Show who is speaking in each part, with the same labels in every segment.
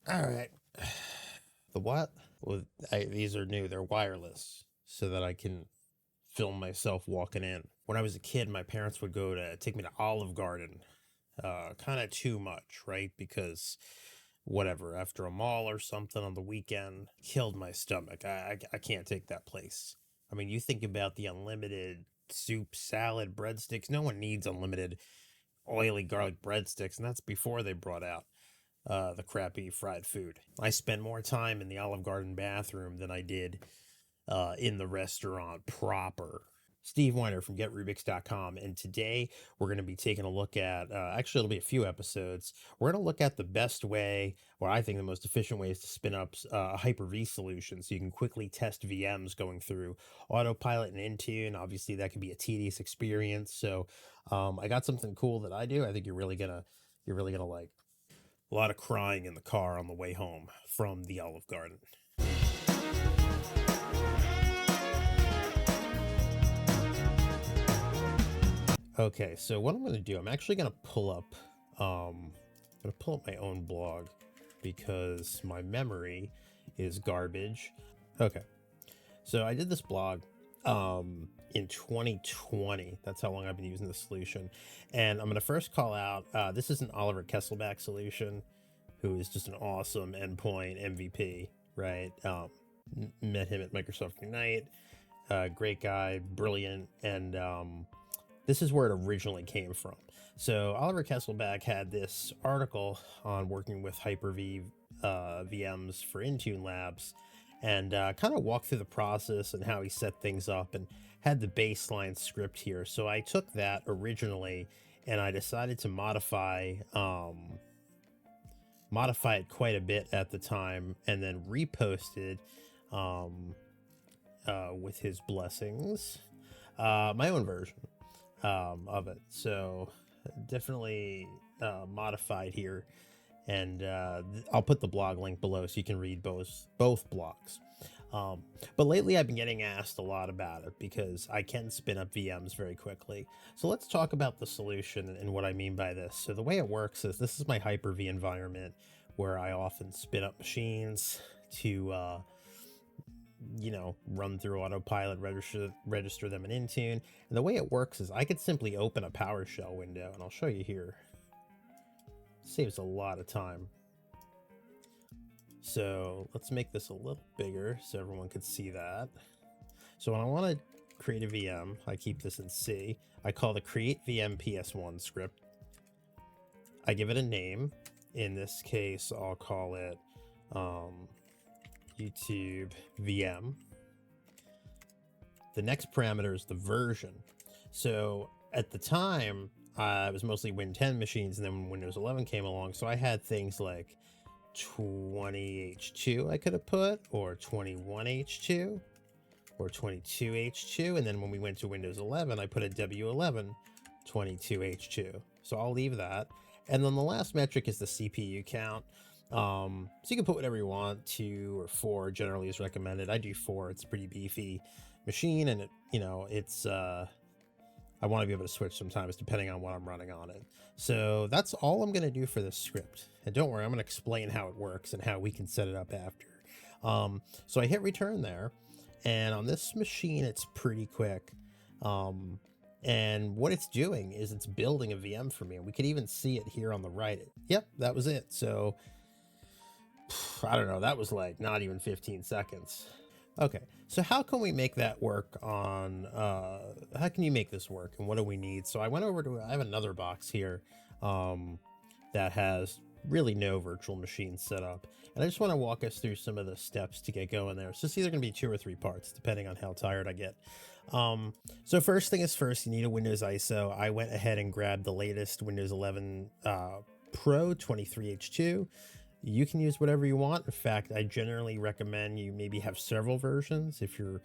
Speaker 1: All right. The what? Well, these are new. They're wireless, so that I can film myself walking in. When I was a kid, my parents would go to take me to Olive Garden, kind of too much, right? Because whatever, after a mall or something on the weekend, killed my stomach. I can't take that place. I mean, you think about the unlimited soup, salad, breadsticks. No one needs unlimited oily garlic breadsticks, and that's before they brought out the crappy fried food. I spent more time in the Olive Garden bathroom than I did in the restaurant proper. Steve Weiner from GetRubix.com, and today we're going to be taking a look at, actually, it'll be a few episodes. We're going to look at the best way, or I think the most efficient ways to spin up a Hyper-V solution so you can quickly test VMs going through Autopilot and Intune. Obviously, that can be a tedious experience. So I got something cool that I do. I think you're really gonna like. A lot of crying in the car on the way home from the Olive Garden. Okay, so what I'm going to do, I'm actually going to pull up my own blog because my memory is garbage. Okay, so I did this blog in 2020. That's how long I've been using the solution. And I'm going to first call out, this is an Oliver Kesselback solution, who is just an awesome endpoint MVP, right? Met him at Microsoft Ignite. Great guy, brilliant, and this is where it originally came from. So Oliver Kesselback had this article on working with Hyper-V VMs for Intune Labs, and kind of walked through the process and how he set things up, and had the baseline script here. So I took that originally and I decided to modify it quite a bit at the time, and then reposted with his blessings my own version of it. So definitely modified here, and I'll put the blog link below so you can read both blogs. But lately I've been getting asked a lot about it because I can spin up VMs very quickly. So let's talk about the solution and what I mean by this. So the way it works is, this is my Hyper-V environment where I often spin up machines to run through Autopilot, register them in Intune. And the way it works is I could simply open a PowerShell window, and I'll show you here. Saves a lot of time. So let's make this a little bigger so everyone could see that. So when I want to create a VM, I keep this in C. I call the create VM PS1 script. I give it a name. In this case, I'll call it YouTube VM. The next parameter is the version. So at the time, it was mostly Win 10 machines, and then when Windows 11 came along, so I had things like 20H2 I could have put, or 21H2, or 22H2, and then when we went to Windows 11, I put a W11 22H2. So I'll leave that. And then the last metric is the CPU count. So you can put whatever you want. 2 or 4 generally is recommended. I do 4. It's a pretty beefy machine, and it's I want to be able to switch sometimes depending on what I'm running on it. So that's all I'm going to do for this script. And don't worry, I'm going to explain how it works and how we can set it up after. So I hit return there, and on this machine, it's pretty quick. And what it's doing is it's building a VM for me. And we could even see it here on the right. Yep, that was it. So I don't know, that was like not even 15 seconds. Okay, so how can we make that work on, how can you make this work, and what do we need? So I went over to, I have another box here that has really no virtual machines set up. And I just want to walk us through some of the steps to get going there. So it's either going to be 2 or 3 parts, depending on how tired I get. So first thing is first, you need a Windows ISO. I went ahead and grabbed the latest Windows 11 Pro 23H2. You can use whatever you want. In fact, I generally recommend you maybe have several versions if you're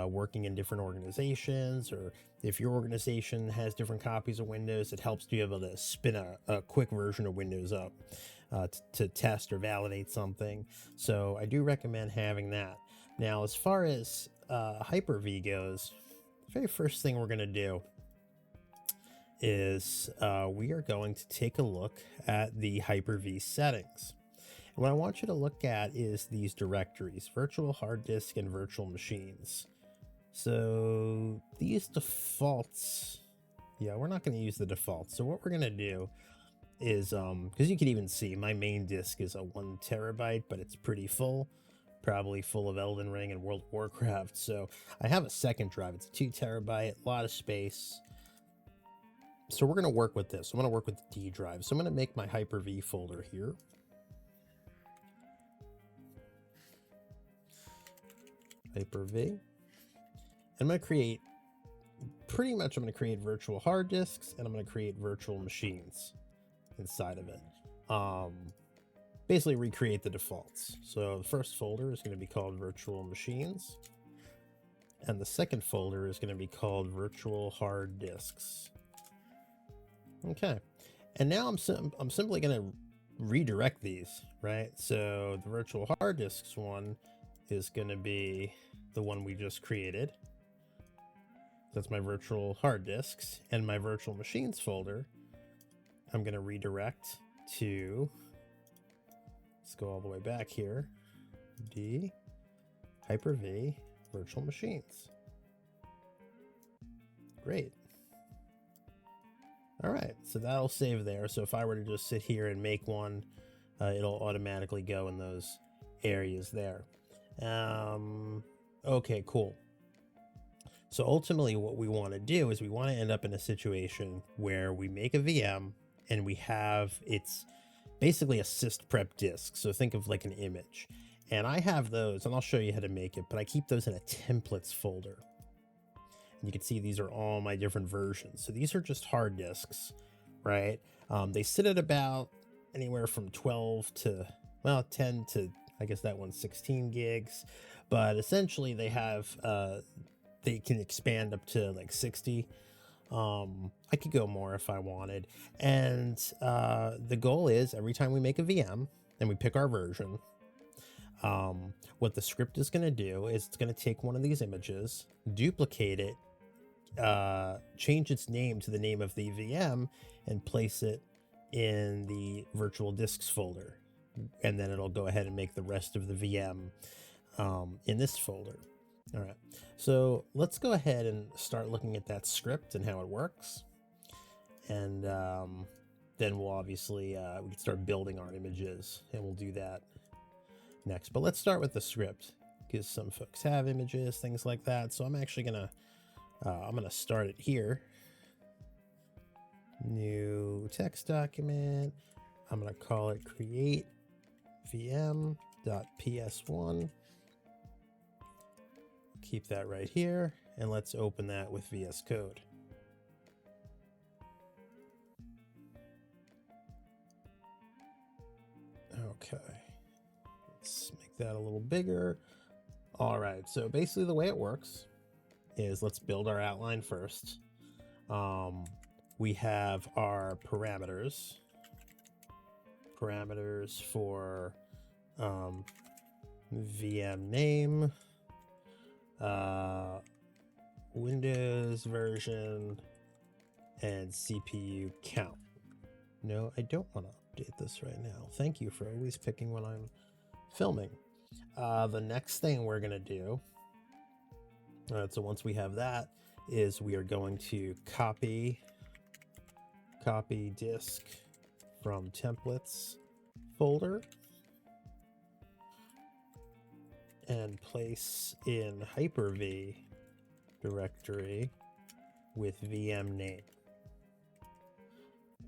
Speaker 1: working in different organizations, or if your organization has different copies of Windows. It helps to be able to spin a quick version of Windows up to test or validate something. So I do recommend having that. Now, as far as Hyper-V goes, the very first thing we're going to do is we are going to take a look at the Hyper-V settings. what I want you to look at is these directories, virtual hard disk and virtual machines. So these defaults, yeah, we're not going to use the defaults. So what we're going to do is, because you can even see my main disk is a 1 terabyte, but it's pretty full, probably full of Elden Ring and World of Warcraft. So I have a second drive. It's a 2 terabyte, a lot of space. So we're going to work with this. I'm going to work with the D drive. So I'm going to make my Hyper-V folder here. Hyper-V. I'm going to create, pretty much I'm going to create virtual hard disks, and I'm going to create virtual machines inside of it. Basically recreate the defaults. So the first folder is going to be called virtual machines, and the second folder is going to be called virtual hard disks. Okay, and now I'm simply going to redirect these, right? So the virtual hard disks one is going to be the one we just created. That's my virtual hard disks, and my virtual machines folder I'm going to redirect to, let's go all the way back here, D, Hyper-V, virtual machines. Great. All right, so that'll save there. So if I were to just sit here and make one, it'll automatically go in those areas there. Okay, cool. So ultimately what we want to do is we want to end up in a situation where we make a VM and we have, it's basically a syst prep disk. So think of like an image. And I have those, and I'll show you how to make it, but I keep those in a templates folder. And you can see these are all my different versions. So these are just hard disks, right? They sit at about anywhere from 12 to, well, 10 to, I guess that one's 16 gigs. But essentially they have, they can expand up to like 60. I could go more if I wanted. And the goal is every time we make a VM and we pick our version, what the script is going to do is it's going to take one of these images, duplicate it, change its name to the name of the VM, and place it in the virtual disks folder. And then it'll go ahead and make the rest of the VM in this folder. All right, so let's go ahead and start looking at that script and how it works. And then we'll obviously, we can start building our images, and we'll do that next. But let's start with the script, because some folks have images, things like that. So I'm actually gonna, I'm gonna start it here. New text document. I'm gonna call it create vm.ps1. Keep that right here, and let's open that with VS Code. Okay, let's make that a little bigger. All right, so basically the way it works is let's build our outline first. We have our parameters for VM name, Windows version, and CPU count. No, I don't want to update this right now. Thank you for always picking when I'm filming. The next thing we're going to do, so once we have that, is we are going to copy disk from templates folder and place in Hyper-V directory with VM name.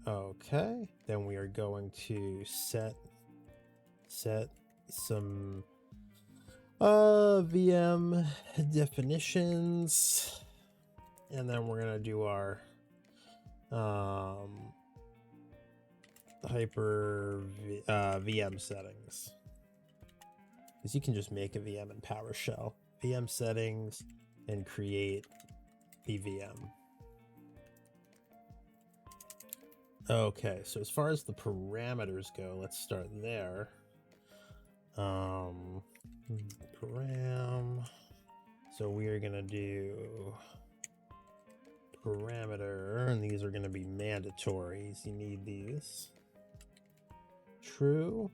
Speaker 1: Okay, then we are going to set some VM definitions, and then we're gonna do our Hyper-V VM settings. Because you can just make a VM in PowerShell. VM settings and create the VM. Okay, so as far as the parameters go, let's start there. Param. So we are gonna do parameter, and these are gonna be mandatories. You need these. True.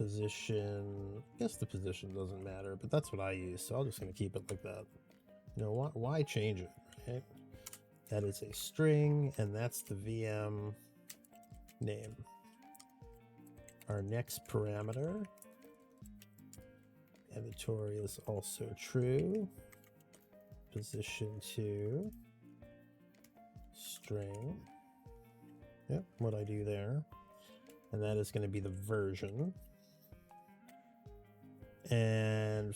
Speaker 1: position. I guess the position doesn't matter, but that's what I use, so I'm just going to keep it like that. You know, why change it, right? That is a string, and that's the VM name. Our next parameter, mandatory, is also true. Position 2, string. Yep, what I do there. And that is going to be the version. And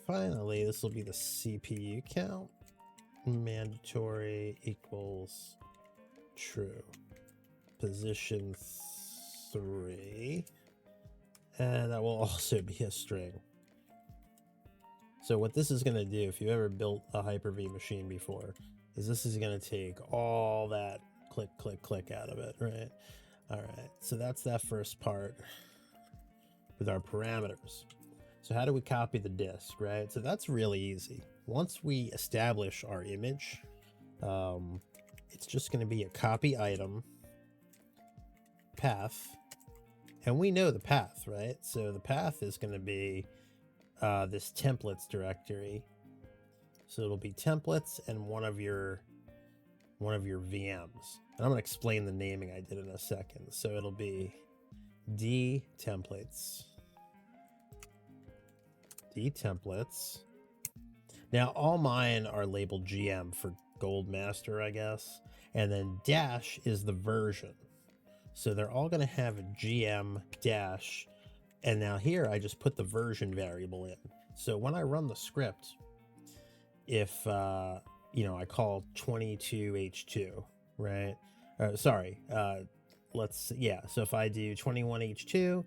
Speaker 1: finally, this will be the CPU count. Mandatory equals true. Position 3. And that will also be a string. So what this is going to do, if you ever built a Hyper-V machine before, is this is going to take all that click, click, click out of it, right? All right, so that's that first part with our parameters. So how do we copy the disk, right? So that's really easy. Once we establish our image, it's just going to be a copy item path, and we know the path, right? So the path is going to be this templates directory. So it'll be templates and one of your VMs. And I'm going to explain the naming I did in a second. So it'll be D templates. Now all mine are labeled GM for Gold Master, I guess. And then dash is the version. So they're all going to have a GM dash. And now here I just put the version variable in. So when I run the script, if you know, I call 22H2, right? Sorry, so if I do 21H2,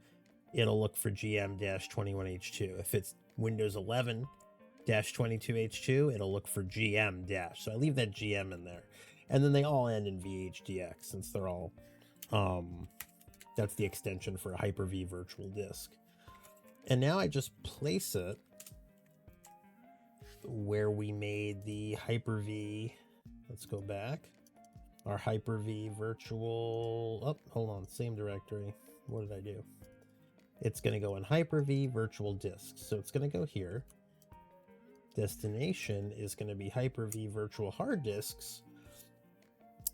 Speaker 1: it'll look for GM-21H2. If it's Windows 11-22H2, it'll look for GM dash. So I leave that GM in there. And then they all end in VHDX, since they're all, that's the extension for a Hyper-V virtual disk. And now I just place it where we made the Hyper-V. Let's go back. Our Hyper-V virtual, oh, hold on, same directory. What did I do? It's going to go in Hyper-V virtual disk. So it's going to go here. Destination is going to be Hyper-V virtual hard disks.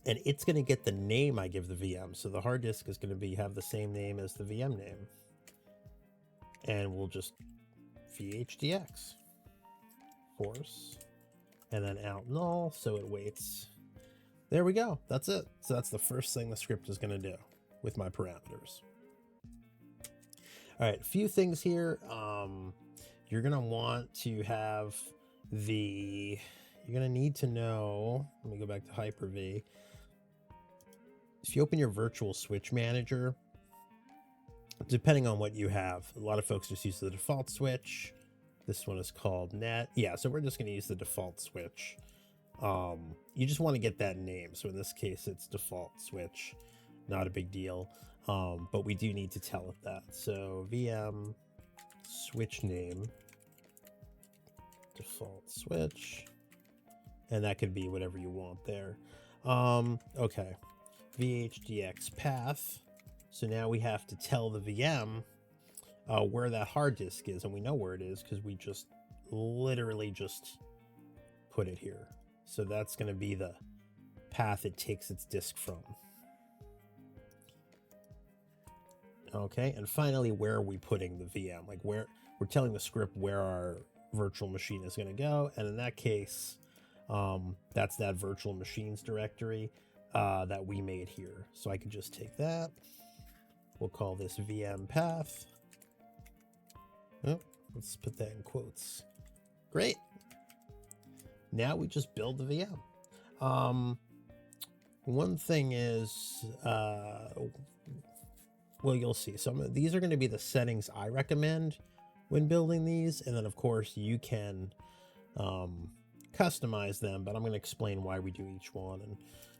Speaker 1: And it's going to get the name I give the VM. So the hard disk is going to have the same name as the VM name. And we'll just VHDX. Force. And then out null, so it waits. There we go. That's it. So that's the first thing the script is going to do with my parameters. All right, a few things here. You're going to want to have you're going to need to know, let me go back to Hyper-V. If you open your virtual switch manager, depending on what you have, a lot of folks just use the default switch. This one is called net. Yeah, so we're just going to use the default switch. You just want to get that name. So in this case, it's default switch. Not a big deal. But we do need to tell it that. So VM switch name, default switch. And that could be whatever you want there. Okay. VHDX path. So now we have to tell the VM where that hard disk is, and we know where it is because we just literally just put it here. So that's going to be the path it takes its disk from. Okay, and finally, where are we putting the VM? Like where we're telling the script where our virtual machine is going to go, and in that case, that's that virtual machines directory that we made here. So I could just take that. We'll call this VM path. Oh, let's put that in quotes. Great. Now we just build the VM. One thing is, well, you'll see. So these are going to be the settings I recommend when building these. And then, of course, you can customize them, but I'm going to explain why we do each one and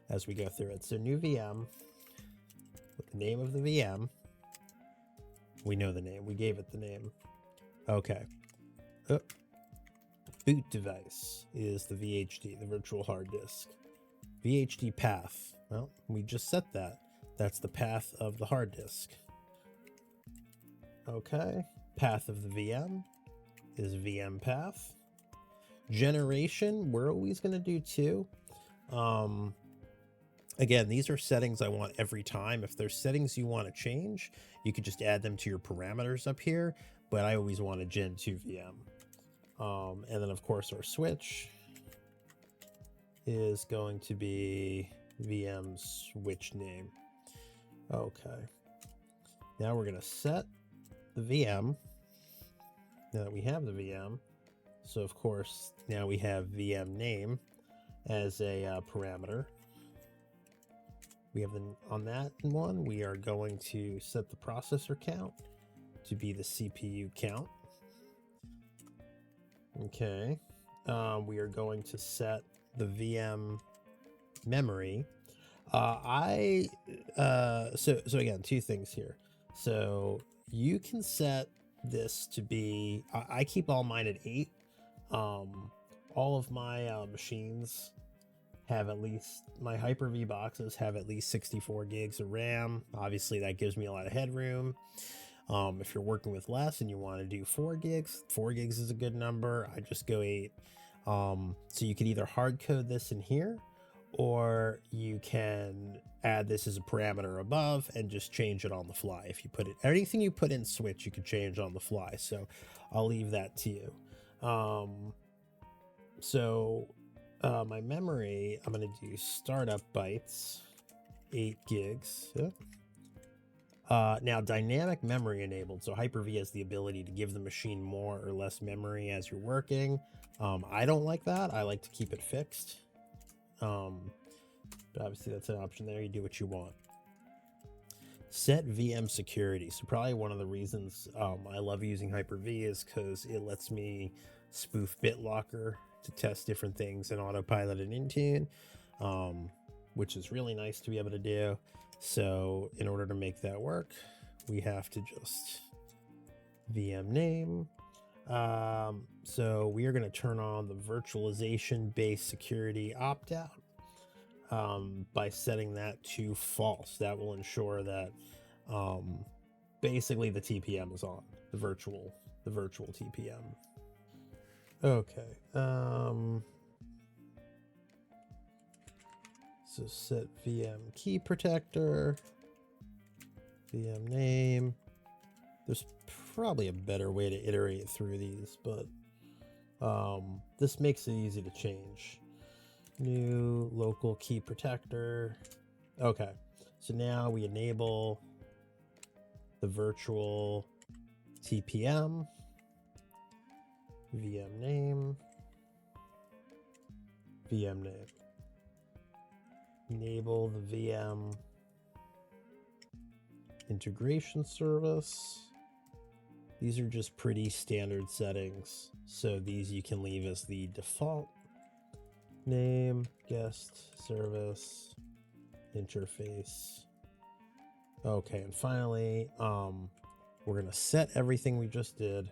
Speaker 1: as we go through it. So new VM with the name of the VM. We know the name. We gave it the name. Okay. Boot device is the VHD, the virtual hard disk. VHD path. Well, we just set that. That's the path of the hard disk. Okay. Path of the VM is VM path. Generation, we're always going to do 2. Again, these are settings I want every time. If there's settings you want to change, you could just add them to your parameters up here, but I always want a Gen 2 VM. And then of course our switch is going to be VM switch name. Okay. Now we're going to set the VM. Now that we have the VM, so of course now we have VM name as a parameter. We have on that one, we are going to set the processor count to be the CPU count. Okay. We are going to set the VM memory. So again, 2 things here. So you can set this to be, I keep all mine at 8. All of my machines have at least, my Hyper-V boxes have at least 64 gigs of RAM. Obviously that gives me a lot of headroom. If you're working with less and you want to do 4 gigs, 4 gigs is a good number. I just go 8. So you can either hard code this in here, or you can add this as a parameter above and just change it on the fly. If you put it, anything you put in switch, you can change on the fly. So I'll leave that to you. My memory, I'm going to do startup bytes, 8 gigs. Now dynamic memory enabled. So Hyper-V has the ability to give the machine more or less memory as you're working. I don't like that. I like to keep it fixed. But obviously that's an option there. You do what you want. Set VM security. So probably one of the reasons I love using Hyper-V is because it lets me spoof BitLocker to test different things in Autopilot and Intune, which is really nice to be able to do. So in order to make that work, we have to just VM name. So we are going to turn on the virtualization based security opt-out by setting that to false. That will ensure that basically the TPM is on, the virtual TPM. Okay. So set VM key protector, VM name. There's probably a better way to iterate through these, but this makes it easy to change. New local key protector. Okay, so now we enable the virtual TPM, VM name, enable the VM integration service. These are just pretty standard settings, so these you can leave as the default. Name, guest, service, interface. Okay, and finally, we're gonna set everything we just did.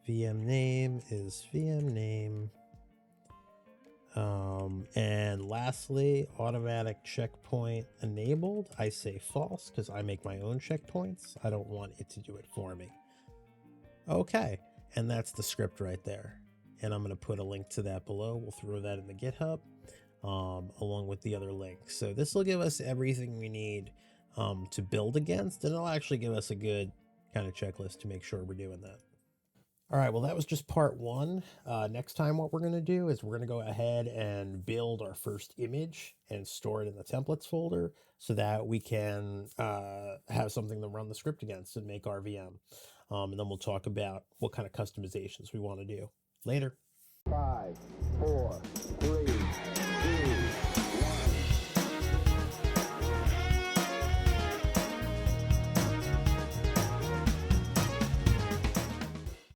Speaker 1: VM name is VM name. And lastly, automatic checkpoint enabled. I say false because I make my own checkpoints. I don't want it to do it for me. Okay, and that's the script right there. And I'm going to put a link to that below. We'll throw that in the GitHub along with the other links. So this will give us everything we need to build against, and it'll actually give us a good kind of checklist to make sure we're doing that. All right, well, that was just part 1. Next time what we're going to do is we're going to go ahead and build our first image and store it in the templates folder so that we can have something to run the script against and make our VM. And then we'll talk about what kind of customizations we want to do. Later. 5, 4, 3,